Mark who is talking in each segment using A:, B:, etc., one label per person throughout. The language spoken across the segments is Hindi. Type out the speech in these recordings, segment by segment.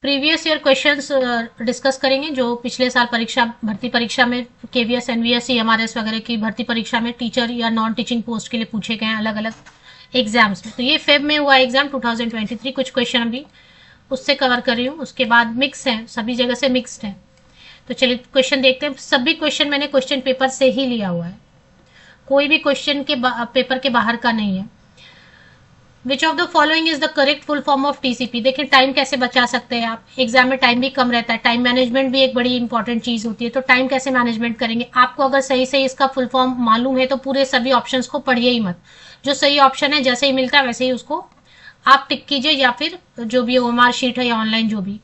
A: प्रीवियस ईयर क्वेश्चंस डिस्कस करेंगे जो पिछले साल परीक्षा भर्ती परीक्षा में केवीएस एनवीएस एमआरएस वगैरह की भर्ती परीक्षा में टीचर या नॉन टीचिंग पोस्ट के लिए पूछे गए हैं अलग अलग एग्जाम्स में। तो ये फेब में हुआ एग्जाम 2023, कुछ क्वेश्चन अभी उससे कवर कर रही हूँ। उसके बाद मिक्स है, सभी जगह से मिक्स्ड है। तो चलिए क्वेश्चन देखते हैं। सभी क्वेश्चन मैंने क्वेश्चन पेपर से ही लिया हुआ है, कोई भी क्वेश्चन के पेपर के बाहर का नहीं है। Which of the following is the correct full form of TCP. देखिए टाइम कैसे बचा सकते हैं आप, एग्जाम में टाइम भी कम रहता है, टाइम मैनेजमेंट भी एक बड़ी इंपॉर्टेंट चीज होती है। तो टाइम कैसे मैनेजमेंट करेंगे, आपको अगर सही से इसका फुल फॉर्म मालूम है तो पूरे सभी ऑप्शंस को पढ़िए ही मत। जो सही ऑप्शन है जैसे ही मिलता है वैसे ही उसको आप टिक कीजिए, या फिर जो भी ओएमआर शीट है या ऑनलाइन जो भी।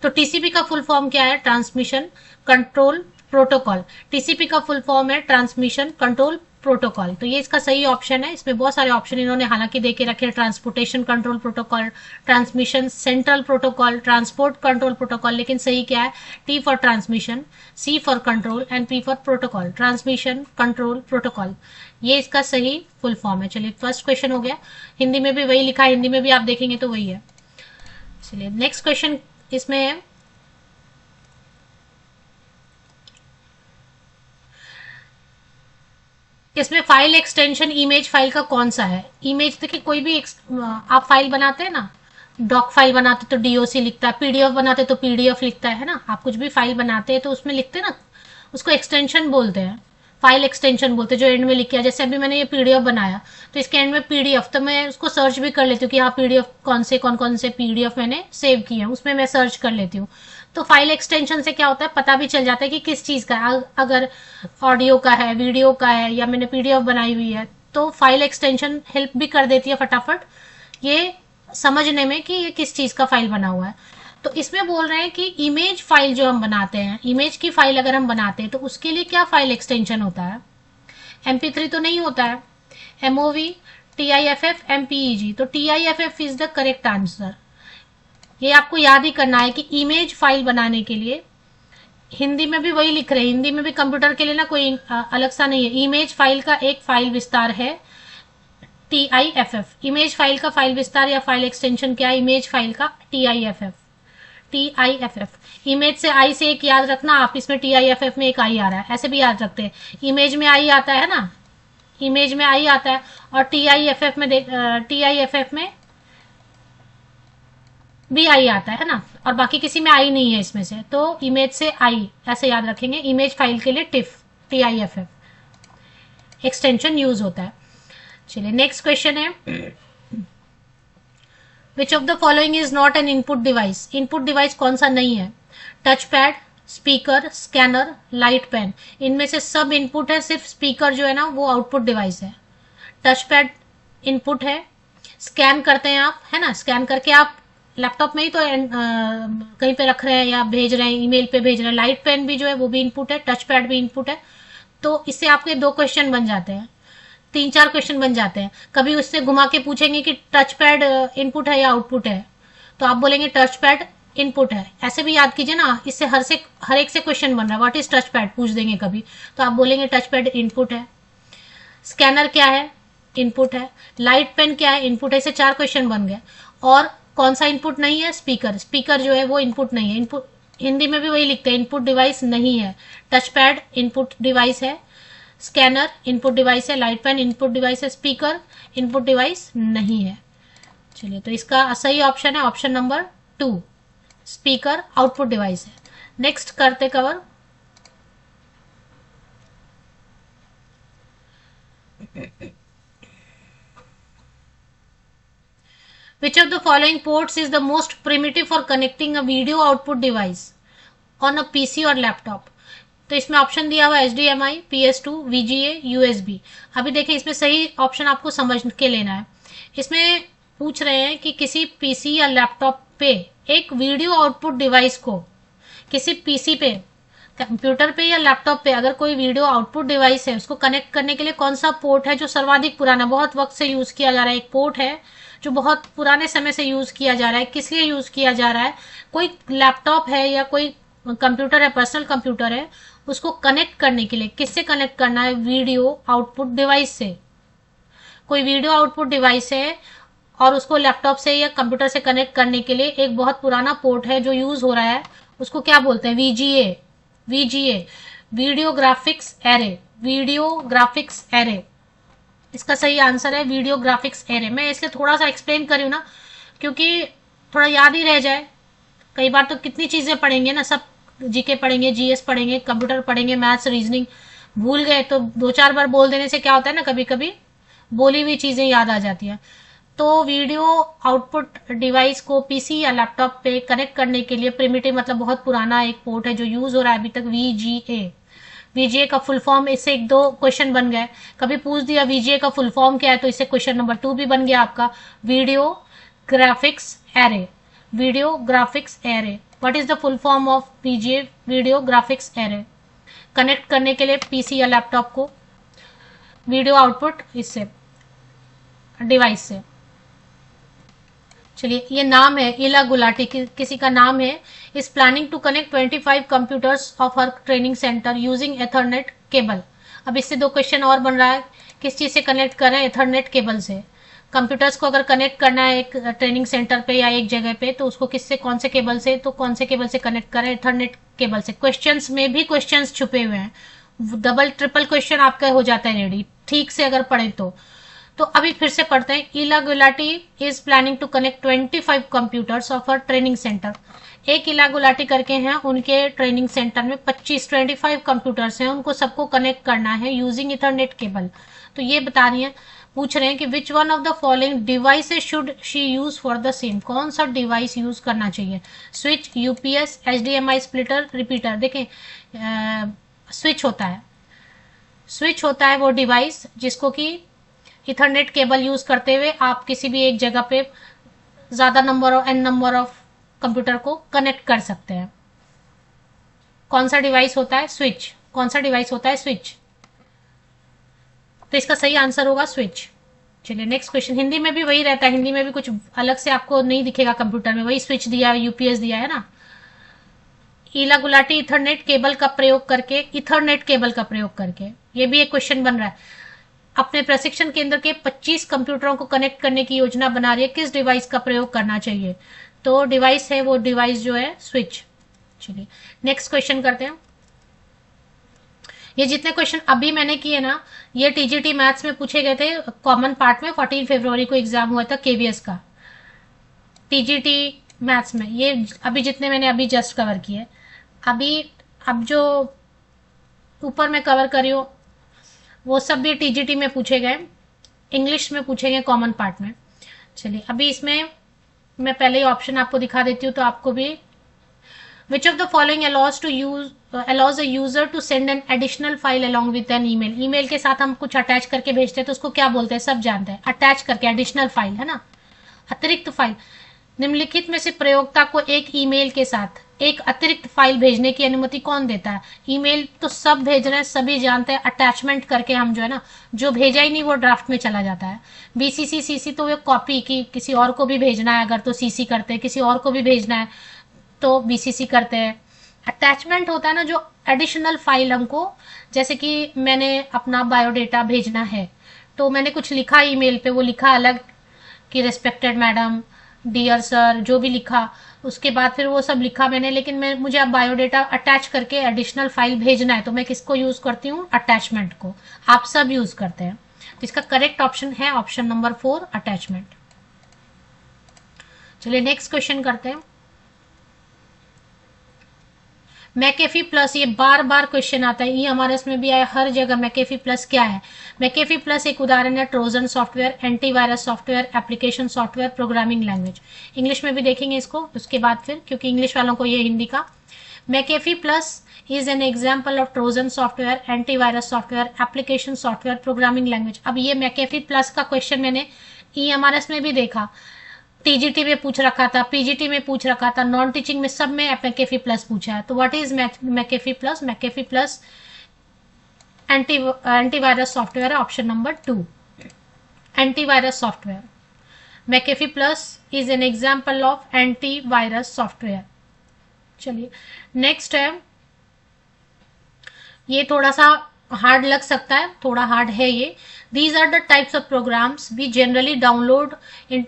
A: तो टीसीपी का फुल फॉर्म क्या है, ट्रांसमिशन कंट्रोल प्रोटोकॉल। टीसीपी का फुल फॉर्म है ट्रांसमिशन कंट्रोल प्रोटोकॉल। तो ये इसका सही ऑप्शन है। इसमें बहुत सारे ऑप्शन इन्होंने हालांकि दे के रखे हैं, transportation control protocol, transmission central protocol, transport control protocol. लेकिन सही क्या है, T for transmission, C for control and P for protocol, transmission control protocol. ये इसका सही फुल फॉर्म है। चलिए फर्स्ट क्वेश्चन हो गया। हिंदी में भी वही लिखा है, हिंदी में भी आप देखेंगे तो वही है। चलिए नेक्स्ट क्वेश्चन इसमें है, इसमें फाइल एक्सटेंशन इमेज फाइल का कौन सा है। इमेज देखिए कोई भी आप फाइल बनाते हैं ना, डॉक फाइल बनाते तो डीओसी लिखता है, पीडीएफ बनाते तो पीडीएफ लिखता है ना। आप कुछ भी फाइल बनाते हैं तो उसमें लिखते हैं ना, उसको एक्सटेंशन बोलते हैं, फाइल एक्सटेंशन बोलते हैं, जो एंड में लिख किया। जैसे अभी मैंने ये पीडीएफ बनाया तो इसके एंड में पीडीएफ, तो मैं उसको सर्च भी कर लेती हूँ कि हाँ पीडीएफ कौन कौन से पीडीएफ मैंने सेव किए हैं, उसमें मैं सर्च कर लेती हूँ। तो फाइल एक्सटेंशन से क्या होता है, पता भी चल जाता है कि किस चीज का है। अगर ऑडियो का है, वीडियो का है, या मैंने पीडीएफ बनाई हुई है, तो फाइल एक्सटेंशन हेल्प भी कर देती है फटाफट ये समझने में कि ये किस चीज का फाइल बना हुआ है। तो इसमें बोल रहे हैं कि इमेज फाइल जो हम बनाते हैं, इमेज की फाइल अगर हम बनाते हैं तो उसके लिए क्या फाइल एक्सटेंशन होता है। MP3 तो नहीं होता है, MOV, TIFF, MPEG। तो TIFF is the correct answer. ये आपको याद ही करना है कि इमेज फाइल बनाने के लिए हिंदी में भी वही लिख रहे हैं, हिंदी में भी कंप्यूटर के लिए ना कोई अलग सा नहीं है। इमेज फाइल का एक फाइल विस्तार है TIFF। इमेज फाइल का फाइल विस्तार या फाइल एक्सटेंशन क्या है, इमेज फाइल का TIFF। इमेज से आई से एक याद रखना आप, इसमें TIFF में एक आई आ रहा है, ऐसे भी याद रखते हैं। इमेज में आई आता है ना, इमेज में आई आता है, और TIFF में भी आई आता है ना, और बाकी किसी में आई नहीं है इसमें से। तो इमेज से आई ऐसे याद रखेंगे। इमेज फाइल के लिए TIFF एक्सटेंशन यूज होता है। चलिए नेक्स्ट क्वेश्चन है, which of the following is not an input device. Input device कौन सा नहीं है, touch pad, speaker, scanner, light pen. इनमें से सब इनपुट है, सिर्फ स्पीकर जो है ना वो आउटपुट डिवाइस है। टच पैड इनपुट है, स्कैन करते हैं आप, है ना, स्कैन करके आप लैपटॉप में ही तो कहीं पे रख रहे हैं या भेज रहे हैं, ईमेल पे भेज रहे हैं। लाइट पेन भी जो है वो भी इनपुट है, टच पैड भी इनपुट है। तो इससे आपके 2 क्वेश्चन बन जाते हैं, 3-4 क्वेश्चन बन जाते हैं। कभी उससे घुमा के पूछेंगे कि टच पैड इनपुट है या आउटपुट है, तो आप बोलेंगे टच पैड इनपुट है। ऐसे भी याद कीजिए ना, इससे हर एक से क्वेश्चन बन रहा है। व्हाट इज टच पैड पूछ देंगे कभी, तो आप बोलेंगे टच पैड इनपुट है। स्कैनर क्या है, इनपुट है। लाइट पेन क्या है, इनपुट है। इससे 4 क्वेश्चन बन गए। और कौन सा इनपुट नहीं है, स्पीकर। स्पीकर जो है वो इनपुट नहीं है। इनपुट हिंदी में भी वही लिखते हैं, इनपुट डिवाइस नहीं है। टच पैड इनपुट डिवाइस है, स्कैनर इनपुट डिवाइस है, लाइट पेन इनपुट डिवाइस है, स्पीकर इनपुट डिवाइस नहीं है। चलिए तो इसका सही ऑप्शन है option number 2, speaker output device है। नेक्स्ट करते cover, which of the following ports is the most primitive for connecting a video output device on a PC और लैपटॉप। तो इसमें ऑप्शन दिया हुआ HDMI, PS2, VGA, USB। अभी देखिए इसमें सही ऑप्शन आपको समझ के लेना है। इसमें पूछ रहे हैं कि किसी पीसी या लैपटॉप पे एक वीडियो आउटपुट डिवाइस को, किसी पीसी पे, कंप्यूटर पे या लैपटॉप पे अगर कोई वीडियो आउटपुट डिवाइस है, उसको कनेक्ट करने के लिए कौन सा पोर्ट है जो सर्वाधिक पुराना, बहुत वक्त से यूज किया जा रहा है। एक पोर्ट है जो बहुत पुराने समय से यूज किया जा रहा है। किस लिए यूज किया जा रहा है, कोई लैपटॉप है या कोई कंप्यूटर है, पर्सनल कंप्यूटर है, उसको कनेक्ट करने के लिए किससे कनेक्ट करना है, वीडियो आउटपुट डिवाइस से। कोई वीडियो आउटपुट डिवाइस है और उसको लैपटॉप से या कंप्यूटर से कनेक्ट करने के लिए एक बहुत पुराना पोर्ट है जो यूज हो रहा है, उसको क्या बोलते हैं? VGA. VGA, video graphics array. Video graphics array, इसका सही आंसर है वीडियो ग्राफिक्स एरे। मैं इसलिए थोड़ा सा एक्सप्लेन करी हूँ ना, क्योंकि थोड़ा याद ही रह जाए। कई बार तो कितनी चीजें पढ़ेंगे ना, सब जीके पढ़ेंगे, जीएस पढ़ेंगे, कंप्यूटर पढ़ेंगे, मैथ्स, रीजनिंग, भूल गए तो 2-4 बार बोल देने से क्या होता है ना, कभी कभी बोली हुई चीजें याद आ जाती हैं। तो वीडियो आउटपुट डिवाइस को पीसी या लैपटॉप पे कनेक्ट करने के लिए प्रिमिटिव मतलब बहुत पुराना एक पोर्ट है जो यूज हो रहा है अभी तक, वीजीए। वीजीए का फुल फॉर्म, इससे 1-2 क्वेश्चन बन गए। कभी पूछ दिया वीजीए का फुल फॉर्म क्या है, तो इससे क्वेश्चन नंबर 2 भी बन गया आपका, video graphics array. Video graphics array, what is the full form of VGA? Video graphics array. Connect करने के लिए पीसी या लैपटॉप को वीडियो आउटपुट इससे डिवाइस से। चलिए, ये नाम है इला गुलाटी, किसी का नाम है, is planning to connect 25 computers of her training centre using ethernet cable. अब इससे 2 क्वेश्चन और बन रहा है, किस चीज से कनेक्ट कर रहे हैं? एथरनेट केबल से। कंप्यूटर्स को अगर कनेक्ट करना है एक ट्रेनिंग सेंटर पे या एक जगह पे, तो उसको किससे, कौन से केबल से? तो कौन से केबल से कनेक्ट करें? एथरनेट केबल से। क्वेश्चंस में भी क्वेश्चंस छुपे हुए हैं, डबल ट्रिपल क्वेश्चन आपका हो जाता है रेडी, ठीक से अगर पढ़े तो अभी फिर से पढ़ते हैं। Ila Gulati is planning to connect 25 computers of her training centre. एक इला गुलाटी करके हैं, उनके ट्रेनिंग सेंटर में 25 कंप्यूटर्स हैं, उनको सबको कनेक्ट करना है यूजिंग इथरनेट केबल। तो ये बता रही है, पूछ रहे हैं कि which one of the following devices should she use for the same. कौन सा डिवाइस यूज करना चाहिए? Switch, UPS, HDMI splitter, repeater. देखें, स्विच होता है, स्विच होता है वो डिवाइस जिसको कि इथरनेट केबल यूज करते हुए आप किसी भी एक जगह पे ज्यादा नंबर और एन नंबर ऑफ कंप्यूटर को कनेक्ट कर सकते हैं। कौन सा डिवाइस होता है? स्विच। कौन सा डिवाइस होता है? स्विच। तो इसका सही आंसर होगा स्विच। चलिए नेक्स्ट क्वेश्चन, हिंदी में भी वही रहता है, हिंदी में भी कुछ अलग से आपको नहीं दिखेगा कंप्यूटर में, वही स्विच दिया है, यूपीएस दिया है ना। इला गुलाटी इथरनेट केबल का प्रयोग करके, इथरनेट केबल का प्रयोग करके, ये भी एक क्वेश्चन बन रहा है, अपने प्रशिक्षण केंद्र के 25 कंप्यूटरों को कनेक्ट करने की योजना बना रही है, किस डिवाइस का प्रयोग करना चाहिए? तो डिवाइस है वो डिवाइस जो है स्विच। चलिए नेक्स्ट क्वेश्चन करते हैं। ये जितने क्वेश्चन अभी मैंने किए ना, ये टीजीटी मैथ्स में पूछे गए थे कॉमन पार्ट में, 14 फरवरी को एग्जाम हुआ था केवीएस का टीजीटी मैथ्स में। ये अभी जितने मैंने अभी जस्ट कवर किए, अभी अब जो ऊपर में कवर करी हो वो सब भी टीजीटी में पूछे गए, इंग्लिश में पूछे गए कॉमन पार्ट में। चलिए अभी इसमें मैं पहले ही ऑप्शन आपको दिखा देती हूँ तो आपको भी। Which of the following allows a user to send an additional file along with an email? Email के साथ हम कुछ अटैच करके भेजते हैं तो उसको क्या बोलते हैं? सब जानते हैं, अटैच करके, एडिशनल फाइल है ना, अतिरिक्त फाइल। निम्नलिखित में से प्रयोक्ता को एक ईमेल के साथ एक अतिरिक्त फाइल भेजने की अनुमति कौन देता है? ईमेल तो सब भेज रहे हैं, सभी जानते हैं, अटैचमेंट करके हम जो है ना, जो भेजा ही नहीं वो ड्राफ्ट में चला जाता है। बीसीसी सीसी तो वो कॉपी की किसी और को भी भेजना है, अगर तो सीसी करते हैं, किसी और को भी भेजना है तो बीसीसी करते हैं। अटैचमेंट होता है ना जो एडिशनल फाइल हमको, जैसे कि मैंने अपना बायोडेटा भेजना है तो मैंने कुछ लिखा ईमेल पे, वो लिखा अलग कि रिस्पेक्टेड मैडम, डियर सर, जो भी लिखा, उसके बाद फिर वो सब लिखा मैंने, लेकिन मुझे अब बायोडेटा अटैच करके एडिशनल फाइल भेजना है तो मैं किसको यूज करती हूँ? अटैचमेंट को। आप सब यूज करते हैं, तो इसका करेक्ट ऑप्शन है ऑप्शन नंबर 4, अटैचमेंट। चलिए नेक्स्ट क्वेश्चन करते हैं। मैकेफी प्लस, ये बार बार क्वेश्चन आता है, ये हमारे इसमें भी आया हर जगह। मैकेफी प्लस क्या है? मैकेफी प्लस एक उदाहरण है Trojan software, antivirus software, application software, programming language. English में भी देखेंगे इसको उसके बाद फिर, क्योंकि इंग्लिश वालों को ये हिंदी का। McAfee plus is an example of Trojan software, antivirus software, application software, programming language. अब ये मैकेफी प्लस का क्वेश्चन मैंने ईएमआरएस में भी देखा, टीजीटी में पूछ रखा था, पीजीटी में पूछ रखा था, नॉन टीचिंग में, सब में मैकेफी प्लस पूछा है। तो what is McAfee plus? McAfee plus antivirus software है, option number 2, antivirus software. McAfee plus is an example of antivirus software. चलिए नेक्स्ट है, ये थोड़ा सा हार्ड लग सकता है, थोड़ा हार्ड है ये। These are the types of programs we generally download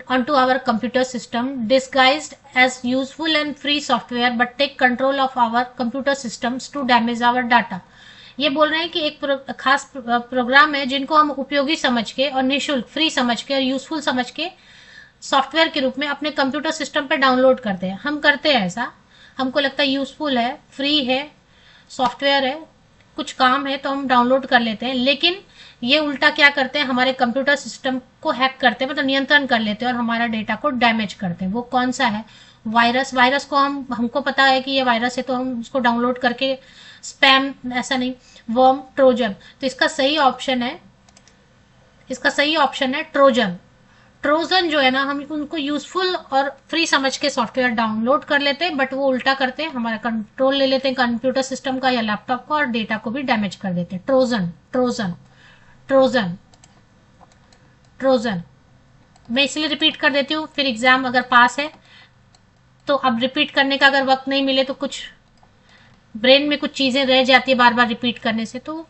A: onto our computer system disguised as useful and free software but take control of our computer systems to damage our data। ये बोल रहे हैं कि एक खास प्रोग्राम है जिनको हम उपयोगी समझ के और निःशुल्क फ्री समझ के और यूजफुल समझ के सॉफ्टवेयर के रूप में अपने कंप्यूटर सिस्टम पे डाउनलोड करते हैं। हम करते हैं ऐसा, हमको लगता है यूजफुल है, फ्री है, सॉफ्टवेयर है, कुछ काम है तो हम डाउनलोड कर लेते हैं। लेकिन ये उल्टा क्या करते हैं, हमारे कंप्यूटर सिस्टम को हैक करते हैं, मतलब नियंत्रण कर लेते हैं और हमारा डेटा को डैमेज करते हैं। वो कौन सा है? वायरस। वायरस को हमको पता है कि ये वायरस है तो हम उसको डाउनलोड करके स्पैम, ऐसा नहीं, वर्म, ट्रोजन। तो इसका सही ऑप्शन है, इसका सही ऑप्शन है ट्रोजन। ट्रोजन जो है ना, हम उनको यूजफुल और फ्री समझ के सॉफ्टवेयर डाउनलोड कर लेते हैं, बट वो उल्टा करते हैं, हमारा कंट्रोल ले लेते हैं कंप्यूटर सिस्टम का या लैपटॉप का और डेटा को भी डैमेज कर देते हैं। Trojan, Trojan, Trojan, Trojan. मैं इसलिए रिपीट कर देती हूँ, फिर एग्जाम अगर पास है तो अब रिपीट करने का अगर वक्त नहीं मिले तो कुछ ब्रेन में कुछ चीजें रह जाती है बार बार रिपीट करने से। तो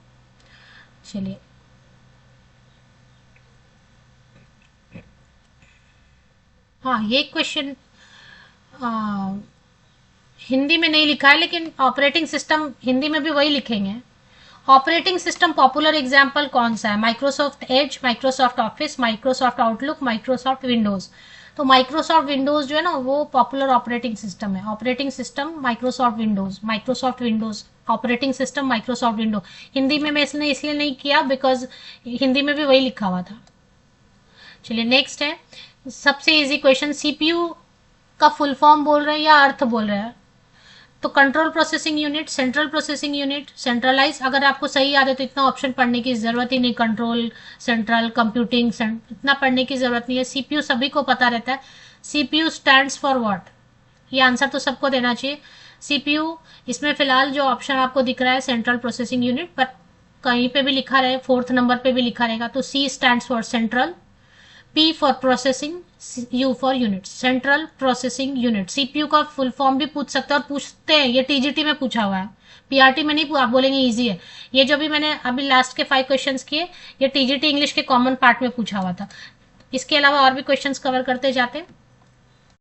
A: चलिए, हाँ ये क्वेश्चन हिंदी में नहीं लिखा है, लेकिन ऑपरेटिंग सिस्टम हिंदी में भी वही लिखेंगे। ऑपरेटिंग सिस्टम पॉपुलर एग्जाम्पल कौन सा है? Microsoft Edge, Microsoft office, Microsoft outlook, Microsoft Windows. तो माइक्रोसॉफ्ट विंडोज जो है ना वो पॉपुलर ऑपरेटिंग सिस्टम है। Operating system Microsoft Windows, Microsoft Windows, operating system Microsoft window. Hindi में मैं इसलिए नहीं किया बिकॉज हिंदी में भी वही लिखा हुआ था। चलिए नेक्स्ट है सबसे इजी क्वेश्चन, सीपीयू का फुल फॉर्म बोल रहे हैं या अर्थ बोल रहे हैं? तो control processing unit, central processing unit, centralise. अगर आपको सही याद है तो इतना ऑप्शन पढ़ने की जरूरत ही नहीं, कंट्रोल, सेंट्रल, कंप्यूटिंग, इतना पढ़ने की जरूरत नहीं है। सीपीयू सभी को पता रहता है। CPU stands for what? ये आंसर तो सबको देना चाहिए। सीपीयू, इसमें फिलहाल जो ऑप्शन आपको दिख रहा है सेंट्रल प्रोसेसिंग यूनिट, पर कहीं पे भी लिखा रहे, 4th नंबर पे भी लिखा रहेगा तो C stands for central, P for processing, U for unit, central processing unit. CPU का फुल फॉर्म भी पूछ सकते हैं और पूछते हैं, ये टीजीटी में पूछा हुआ है, पीआरटी में नहीं। आप बोलेंगे इजी है। ये जो भी मैंने अभी लास्ट के 5 क्वेश्चंस किए, ये टीजीटी इंग्लिश के कॉमन पार्ट में पूछा हुआ था। इसके अलावा और भी क्वेश्चंस कवर करते जाते हैं।